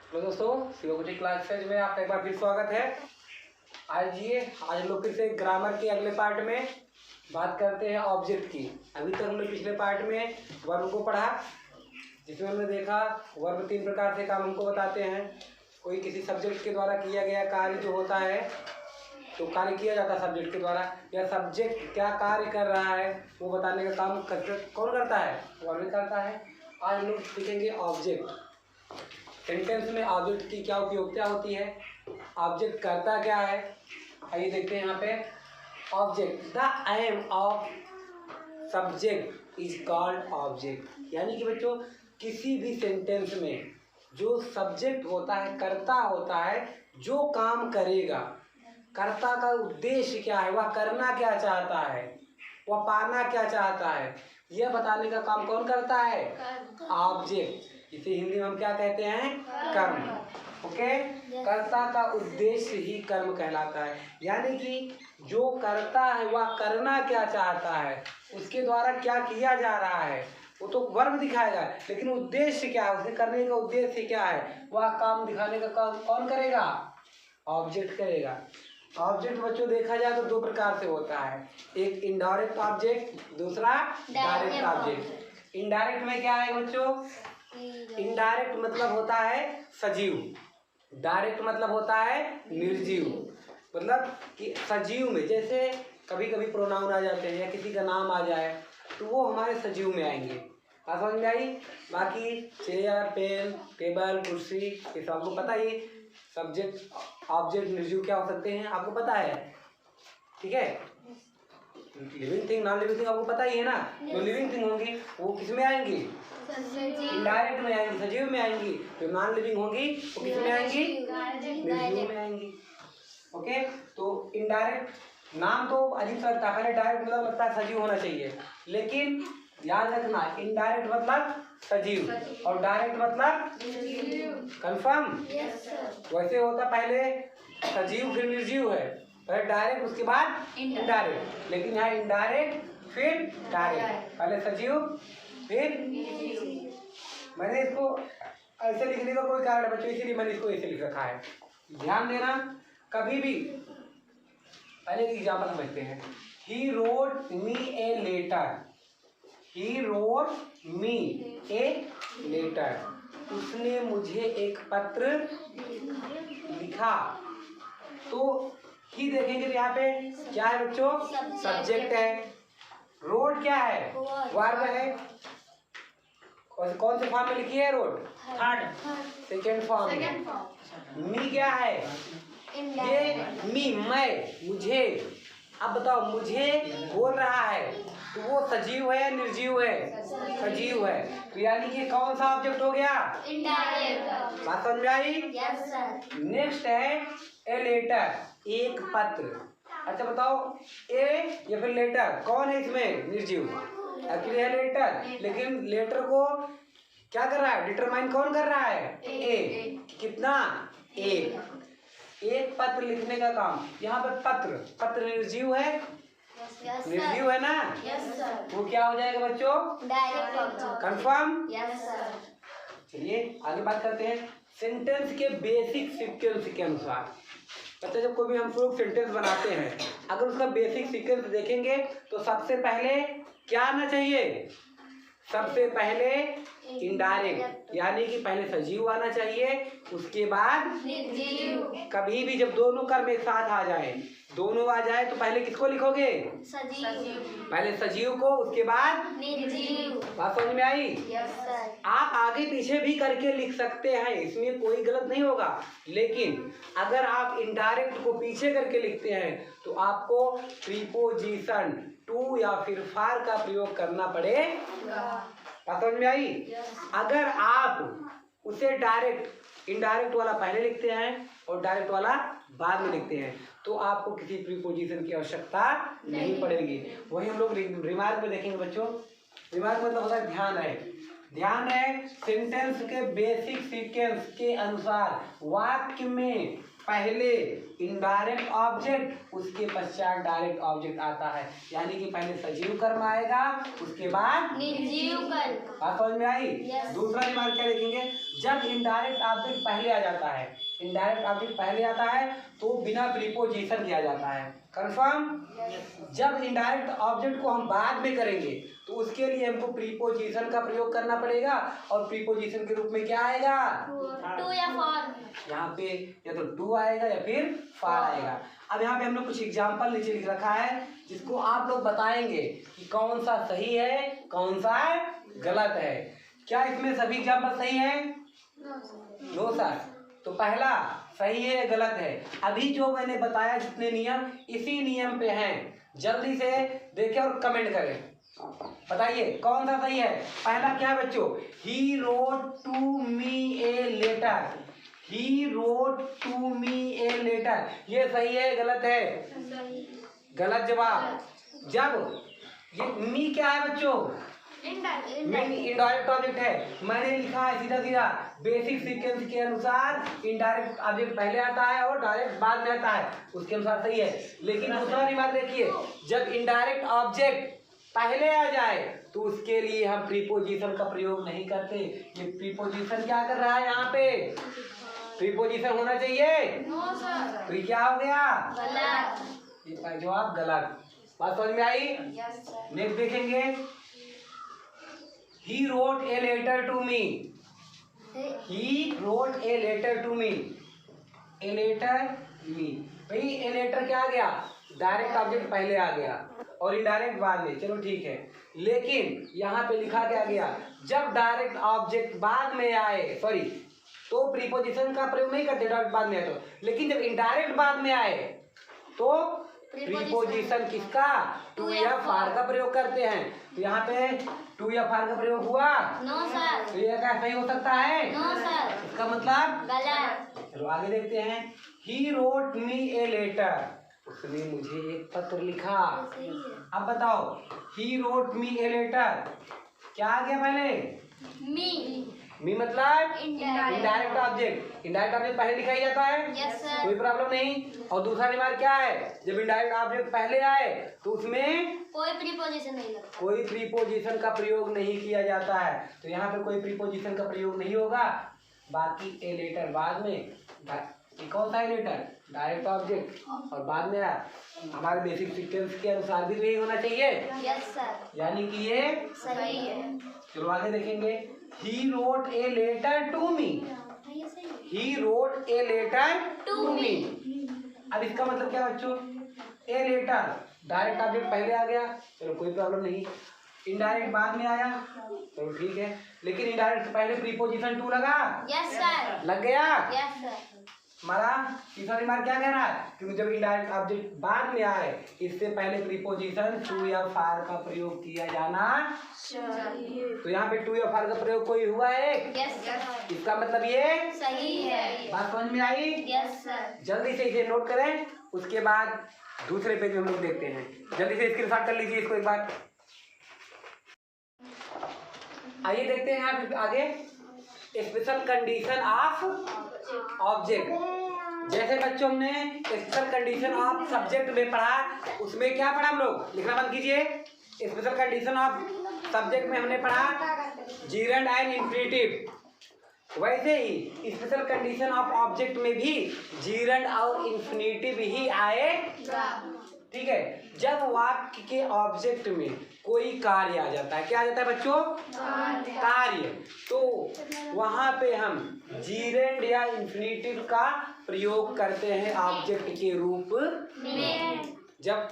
Hello दोस्तों, Shivkuti classes में आपका एक बार फिर स्वागत है। आज लोग फिर से ग्रामर के अगले पार्ट में बात करते हैं ऑब्जेक्ट की। अभी तक हमने पिछले पार्ट में वर्ब को पढ़ा, जिसमें हमने देखा वर्ब 3 प्रकार से काम हमको बताते हैं। कोई किसी सब्जेक्ट के द्वारा किया गया कार्य जो होता है, तो कार्य किया जाता है सब्जेक्ट के द्वारा, या सब्जेक्ट क्या कार्य कर रहा है वो बताने का काम कौन करता है? वर्ब करता है। आज लोग सीखेंगे ऑब्जेक्ट। सेंटेंस में ऑब्जेक्ट की क्या उपयोगिता होती है, ऑब्जेक्ट करता क्या है। आइए देखते हैं यहाँ पे। Object, the aim of subject is called object. यानी कि बच्चों, किसी भी सेंटेंस में जो सब्जेक्ट होता है, कर्ता होता है, जो काम करेगा, कर्ता का उद्देश्य क्या है, वह करना क्या चाहता है, वह पाना क्या चाहता है, यह बताने का काम कौन करता है? ऑब्जेक्ट। इसे हिंदी में हम क्या कहते हैं? कर्म। ओके, कर्ता का उद्देश्य ही कर्म कहलाता है। यानी कि जो करता है वह करना क्या चाहता है, उसके द्वारा क्या किया जा रहा है, वो तो वर्ब दिखाएगा, लेकिन उद्देश्य क्या है, उसे करने का उद्देश्य क्या है, वह काम दिखाने का काम कौन करेगा? ऑब्जेक्ट करेगा। ऑब्जेक्ट बच्चों देखा जाए तो 2 प्रकार से होता है, एक इनडायरेक्ट ऑब्जेक्ट, दूसरा डायरेक्ट ऑब्जेक्ट। इनडायरेक्ट में क्या है बच्चों? इनडायरेक्ट मतलब होता है सजीव, डायरेक्ट मतलब होता है निर्जीव। मतलब कि सजीव में जैसे कभी कभी प्रोनाउन आ जाते हैं या किसी का नाम आ जाए तो वो हमारे सजीव में आएंगे। बात समझ में आई? बाकी चेयर, पेन, टेबल, कुर्सी, ये सब आपको पता ही। सब्जेक्ट ऑब्जेक्ट निर्जीव क्या हो सकते हैं आपको पता है, ठीक है। Living thing, non living thing आपको पता ही है ना। जो लिविंग थिंग होंगी वो किस में आएंगी? इनडायरेक्ट में आएंगी, सजीव में आएंगी। जो नॉन लिविंग होंगी वो किस में आएंगी? निर्जीव में आएंगी। ओके, तो इनडायरेक्ट नाम तो अजीब सा लगता है, पहले डायरेक्ट मतलब लगता है सजीव होना चाहिए, लेकिन याद रखना इनडायरेक्ट मतलब सजीव और डायरेक्ट मतलब कंफर्म। वैसे होता पहले सजीव फिर निर्जीव है, पहले डायरेक्ट उसके बाद इनडायरेक्ट, लेकिन यहाँ इनडायरेक्ट फिर डायरेक्ट, पहले सजीव फिर। मैंने इसको ऐसे लिखने का कोई कारण है बच्चों, इसीलिए मैंने इसको ऐसे लिख रखा है। ध्यान देना, कभी भी पहले एक एग्जाम्पल समझते हैं। He wrote me a letter, he wrote me a letter, उसने मुझे एक पत्र लिखा। तो ही देखेंगे तो यहाँ पे क्या है बच्चों? सब्जेक्ट है। रोड क्या है? वर्ब है। और कौन से फॉर्म में लिखी है रोड? थर्ड, सेकेंड फॉर्म में। मी क्या है? ये मी, मैं, मुझे। अब बताओ, मुझे बोल रहा है तो वो सजीव है या निर्जीव है? सजीव है। तो यानी कि कौन सा ऑब्जेक्ट हो गया? इनडायरेक्ट। बात समझ में आई? Yes sir. नेक्स्ट है ए लेटर, एक पत्र। अच्छा बताओ, ए या फिर लेटर कौन है इसमें? निर्जीव। एक्चुअली है लेटर, लेकिन लेटर को क्या कर रहा है? डिटरमाइन कौन कर रहा है? ए। कितना? एक पत्र लिखने का काम। यहाँ पर पत्र निर्जीव है, निर्जीव है ना। Yes sir. वो क्या हो जाएगा बच्चों? Direct object. Confirm? Yes sir. चलिए आगे बात करते हैं। सेंटेंस के बेसिक सीक्वेंस के अनुसार बच्चा, जब कोई भी हम लोग सेंटेंस बनाते हैं, अगर उसका बेसिक सीक्वेंस देखेंगे तो सबसे पहले क्या आना चाहिए? सबसे पहले इनडायरेक्ट, यानी कि पहले सजीव आना चाहिए, उसके बाद निर्जीव। कभी भी जब दोनों कर्म एक साथ आ जाए, दोनों आ जाए, तो पहले किसको लिखोगे? सजीव। पहले सजीव को, उसके बाद निर्जीव। बात समझ में आई? Yes sir. आप आगे पीछे भी करके लिख सकते हैं, इसमें कोई गलत नहीं होगा, लेकिन अगर आप इनडायरेक्ट को पीछे करके लिखते हैं तो आपको प्रीपोजिशन टू या फिर फार का प्रयोग करना पड़ेगा। बात समझ में आई? अगर आप उसे डायरेक्ट, इनडायरेक्ट वाला पहले लिखते हैं और डायरेक्ट वाला बाद में लिखते हैं तो आपको किसी प्रीपोजिशन की आवश्यकता नहीं पड़ेगी। वही हम लोग रिमार्क में देखेंगे बच्चों। रिमार्क मतलब होता है ध्यान है। ध्यान है, सेंटेंस के बेसिक सीक्वेंस के अनुसार वाक्य में पहले इनडायरेक्ट ऑब्जेक्ट, उसके पश्चात डायरेक्ट ऑब्जेक्ट आता है। यानी कि पहले सजीव कर्म आएगा, उसके बाद निर्जीव कर्म। बात समझ में आई? दूसरा रिमार्क क्या देखेंगे? जब इनडायरेक्ट ऑब्जेक्ट पहले आ जाता है, इनडायरेक्ट ऑब्जेक्ट पहले आता है तो बिना प्रीपोजिशन किया जाता है। कंफर्म? जब इनडायरेक्ट ऑब्जेक्ट को हम बाद में करेंगे तो उसके लिए हमको प्रीपोजिशन का प्रयोग करना पड़ेगा, और प्रीपोजिशन के रूप में क्या आएगा? टू या फॉर। यहाँ पे या तो टू आएगा या फिर फॉर आएगा। अब यहाँ पे हम लोग कुछ एग्जाम्पल नीचे लिख रखा है जिसको आप लोग बताएंगे कि कौन सा सही है कौन सा गलत है। क्या इसमें सभी एग्जाम्पल सही है? No sir. तो पहला सही है गलत है? अभी जो मैंने बताया जितने नियम इसी नियम पे हैं, जल्दी से देखें और कमेंट करें, बताइए कौन सा सही है। पहला क्या है बच्चों? He wrote to me a letter, he wrote to me a letter, ये सही है गलत है? गलत जवाब। जब ये मी क्या है बच्चों? इनडायरेक्ट ऑब्जेक्ट है। मैंने लिखा है सीधा सीधा बेसिक सीक्वेंस के अनुसार इनडायरेक्ट ऑब्जेक्ट पहले आता है और डायरेक्ट बाद में आता है, उसके अनुसार सही है। लेकिन दूसरा रिमार्क देखिए, जब इनडायरेक्ट ऑब्जेक्ट पहले आ जाए तो उसके लिए हम प्रीपोजिशन का प्रयोग नहीं करते। ये प्रीपोजिशन क्या कर रहा है? यहाँ पे प्रीपोजिशन होना चाहिए। तो ये क्या हो गया? गलत। ये जवाब गलत। बात समझ में आई? नेक्स्ट देखेंगे, he wrote a letter to me, he wrote a letter to me, a letter me। भाई a letter क्या आ गया? डायरेक्ट ऑब्जेक्ट पहले आ गया और इनडायरेक्ट बाद में, चलो ठीक है। लेकिन यहाँ पे लिखा क्या गया? जब डायरेक्ट ऑब्जेक्ट बाद में आए, सॉरी, तो प्रीपोजिशन का प्रयोग नहीं करते डायरेक्ट बाद में आए तो, लेकिन जब इनडायरेक्ट बाद में आए तो प्रीपोजिशन किसका? टू या फॉर का प्रयोग करते हैं। तो यहाँ पे टू या फॉर का प्रयोग हुआ? No sir. तो ये क्या सही हो सकता है? No sir. इसका मतलब गलत। चलो आगे देखते हैं। He wrote me a letter, उसने मुझे एक पत्र लिखा। अब बताओ, ही रोट मी ए लेटर क्या आ गया पहले? मी मतलब इनडायरेक्ट ऑब्जेक्ट। इनडायरेक्ट ऑब्जेक्ट पहले लिखा ही जाता है। Yes sir. कोई प्रॉब्लम नहीं। और दूसरा रिमार्क क्या है? जब इनडायरेक्ट ऑब्जेक्ट पहले आए तो उसमें कोई प्रीपोजिशन नहीं लगता, कोई प्रीपोजिशन का प्रयोग नहीं किया जाता है। तो यहाँ पे कोई प्रीपोजिशन का प्रयोग नहीं होगा। बाकी ए लेटर बाद में, कौन सा ए लेटर? डायरेक्ट ऑब्जेक्ट और बाद में आया। हमारे बेसिक सीक्वेंस के अनुसार भी यही होना चाहिए। Yes sir. यानी कि ये सही है। चलो आगे देखेंगे। He wrote a letter to me, he wrote a letter to me। अब इसका मतलब क्या बच्चों? ए लेटर डायरेक्ट ऑब्जेक्ट पहले आ गया, चलो कोई प्रॉब्लम नहीं। इनडायरेक्ट बाद में आया, चलो ठीक है। लेकिन इनडायरेक्ट से पहले प्रीपोजिशन टू लगा? Yes sir. लग गया? Yes sir. हमारा तीसरा रिमार्क क्या कह रहा है? क्योंकि जब इनडायरेक्ट ऑब्जेक्ट बाद में आए इससे पहले प्रीपोजिशन टू या फॉर का प्रयोग किया जाना चाहिए। तो यहाँ पे टू या फॉर का प्रयोग कोई हुआ है? Yes sir. इसका मतलब ये सही है। बात समझ में आई? Yes sir. जल्दी से इसे नोट करें, उसके बाद दूसरे पेज में हम लोग देखते हैं। जल्दी से स्क्रीनशॉट कर लीजिए इसको एक बार। आइए देखते हैं यहाँ पे आगे स्पेशल कंडीशन ऑफ ऑब्जेक्ट। जैसे बच्चों हमने स्पेशल कंडीशन ऑफ सब्जेक्ट में पढ़ा, उसमें क्या पढ़ा हम लोग? लिखना बंद कीजिए। स्पेशल कंडीशन ऑफ सब्जेक्ट में हमने पढ़ा जीरेंड एंड इंफिनिटिव। वैसे ही स्पेशल कंडीशन ऑफ ऑब्जेक्ट में भी जीरेंड और इंफिनिटिव ही आएगा। ठीक है। जब वाक्य के ऑब्जेक्ट में कोई कार्य आ जाता है, क्या आ जाता है बच्चों? कार्य। तो वहां पे हम जीरेंड या इंफिनिटिव का प्रयोग करते हैं ऑब्जेक्ट के रूप में। जब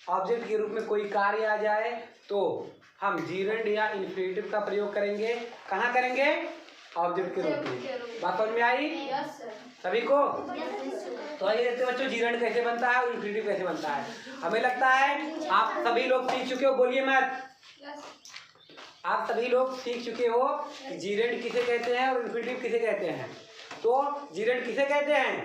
ऑब्जेक्ट के रूप में कोई कार्य आ जाए तो हम जीरेंड या इंफिनिटिव का प्रयोग करेंगे। कहाँ करेंगे? ऑब्जेक्ट के रूप में। बात समझ में आई सभी को? तो आइए देखते हैं बच्चों जीरेंड कैसे बनता है और इंफिनिटिव कैसे बनता है। हमें लगता है आप सभी लोग सीख चुके हो, बोलिए मत। आप सभी लोग सीख चुके हो कि जीरेंड किसे कहते हैं और इंफिनिटिव किसे कहते हैं। तो जीरेंड किसे कहते हैं?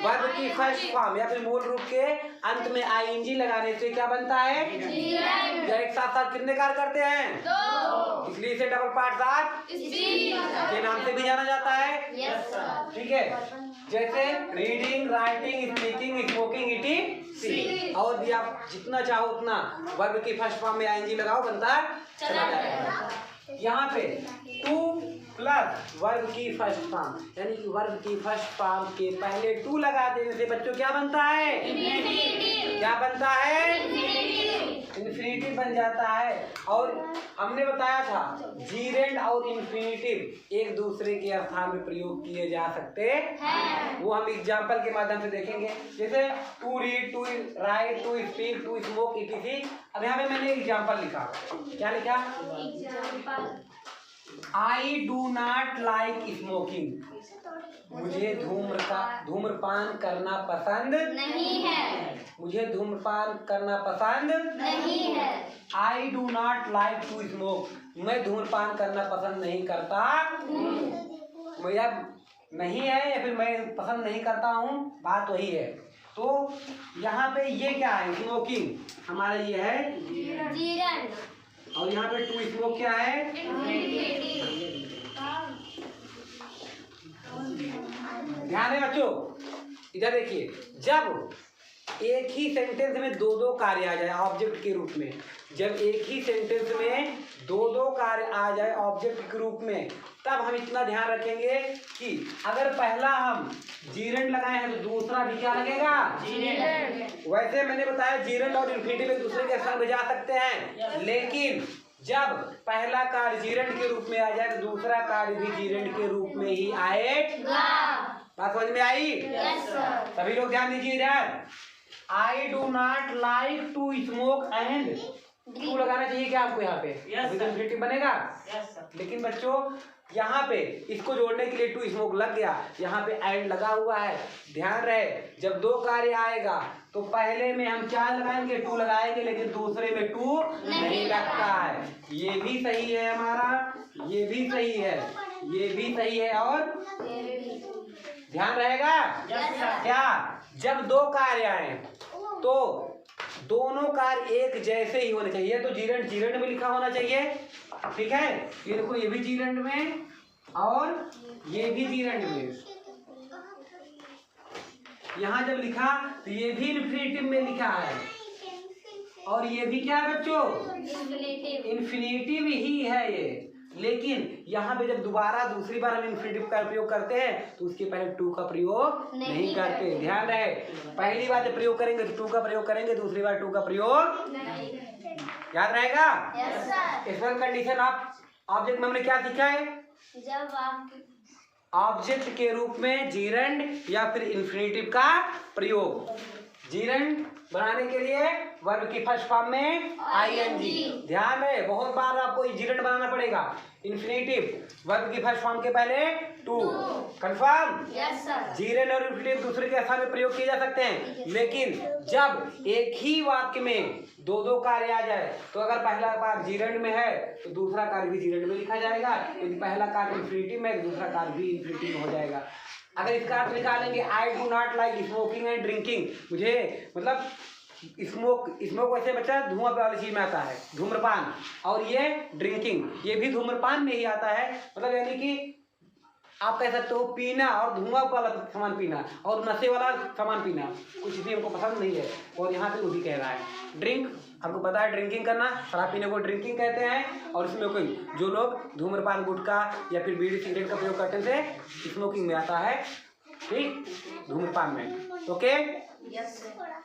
वर्ब की फर्स्ट फॉर्म या फिर मूल रूप के अंत में आईएनजी लगाने से क्या बनता है? या एक साथ साथ कितने कार्य करते हैं? दो। इसलिए इसे डबल पार्ट साथ के नाम से भी जाना जाता है। ठीक है। जैसे reading, writing, speaking, smoking, eating, और भी आप जितना चाहो उतना वर्ब की फर्स्ट फॉर्म में आईएनजी लगाओ, बनता चला जाएगा। यहाँ पे टू प्लस वर्ब की फर्स्ट फॉर्म, यानी कि वर्ब की फर्स्ट फॉर्म के पहले टू लगा देने से बच्चों क्या बनता है? क्या बनता है? इन्फिनिटिव बन जाता है। और हमने बताया था जीरेंड और इन्फिनिटिव एक दूसरे के स्थान में प्रयोग किए जा सकते हैं, वो हम एग्जाम्पल के माध्यम से देखेंगे। जैसे to read, to write, to speak, to smoke etc. अब यहाँ पे मैंने एग्जाम्पल लिखा, क्या लिखा? I do not like smoking, मुझे धूम्रपान करना पसंद नहीं है। मुझे धूम्रपान करना पसंद नहीं है। I do not like to smoke, मैं धूम्रपान करना पसंद नहीं करता। मेरा नहीं है या फिर मैं पसंद नहीं करता हूँ, बात वही है। तो यहाँ पे ये क्या है? स्मोकिंग हमारा ये है जीरन। और यहाँ पे टू स्मोक क्या है? ध्यान है बच्चों, इधर देखिए, जब एक ही सेंटेंस में दो दो कार्य आ जाए ऑब्जेक्ट के रूप में, जब एक ही सेंटेंस में दो दो कार्य आ जाए ऑब्जेक्ट के रूप में, तब हम इतना ध्यान रखेंगे कि अगर पहला हम जीरेंड लगाए हैं तो दूसरा भी क्या लगेगा? जीरेंड। वैसे मैंने बताया जीरेंड और इन्फिनिटिव एक दूसरे के संग जा सकते हैं, लेकिन जब पहला कार्य जीरेंड के रूप में आ जाए तो दूसरा कार्य भी जीरेंड के रूप में ही आएगा। बात समझ में आई? Yes sir. सभी लोग ध्यान दीजिए इधर। I do not like to smoke and to लगाना चाहिए क्या आपको यहाँ पे? इन्फिनिटिव बनेगा। लेकिन बच्चों यहाँ पे इसको जोड़ने के लिए टू स्मोक लग गया, यहाँ पे एंड लगा हुआ है। ध्यान रहे, जब दो कार्य आएगा तो पहले में हम क्या लगाएंगे? टू लगाएंगे, लेकिन दूसरे में टू नहीं लगता है। ये भी सही है हमारा, ये भी सही है, ये भी सही है, और ध्यान रहेगा क्या? जब दो कार्य आए तो दोनों कार्य एक जैसे ही होने चाहिए। तो जीरेंड जीरेंड में लिखा होना चाहिए, ठीक है? ये देखो, ये भी जीरेंड में और ये भी जीरेंड में। यहाँ जब लिखा तो ये भी इन्फिनिटिव में लिखा है, और ये भी क्या है बच्चों? इन्फिनिटिव ही है ये। लेकिन यहाँ पे जब दोबारा दूसरी बार हम इन्फिनिटिव का प्रयोग करते हैं तो उसके पहले टू का प्रयोग नहीं करते। ध्यान रहे, पहली बार जब प्रयोग करेंगे तो टू का प्रयोग करेंगे, दूसरी बार टू का प्रयोग याद रहेगा। स्पेशल कंडीशन ऑफ ऑब्जेक्ट में हमने क्या सीखा है? जब आप ऑब्जेक्ट के रूप में जीरेंड या फिर इन्फिनिटिव का प्रयोग। जीरेंड बनाने के लिए वर्ब की फर्स्ट फॉर्म में आईएनजी। ध्यान में, बहुत बार आपको जीरेंड बनाना पड़ेगा। इन्फिनिटिव वर्ब की फर्स्ट फॉर्म के पहले to. Confirm? Yes sir. Gerund और इन्फिनिटिव दूसरे के स्थान में प्रयोग किए जा सकते हैं, लेकिन जब एक ही वाक्य में दो दो कार्य आ जाए तो अगर पहला कार्य जीरेंड में है तो दूसरा कार्य भी जीरेंड में लिखा जाएगा, यदि पहला कार्य इन्फिनिटिव में है तो दूसरा कार्य भी इन्फिनिटिव में हो जाएगा। अगर इसका अर्थ निकालेंगे, आई do not like smoking and drinking, मुझे मतलब स्मोक वैसे बच्चा धुआं वाली चीज में आता है, धूम्रपान, और ये ड्रिंकिंग ये भी धूम्रपान में ही आता है। मतलब यानी कि आप कह सकते हो पीना और धुआं वाला सामान पीना और नशे वाला सामान पीना कुछ भी हमको पसंद नहीं है, और यहाँ पे वो भी कह रहा है। ड्रिंक हमको पता है, ड्रिंकिंग करना, शराब पीने को ड्रिंकिंग कहते हैं, और इसमें कोई जो लोग धूम्रपान गुटखा या फिर बीड़ी सिगरेट का प्रयोग करते थे स्मोकिंग में आता है, ठीक, धूम्रपान में। Okay, yes sir.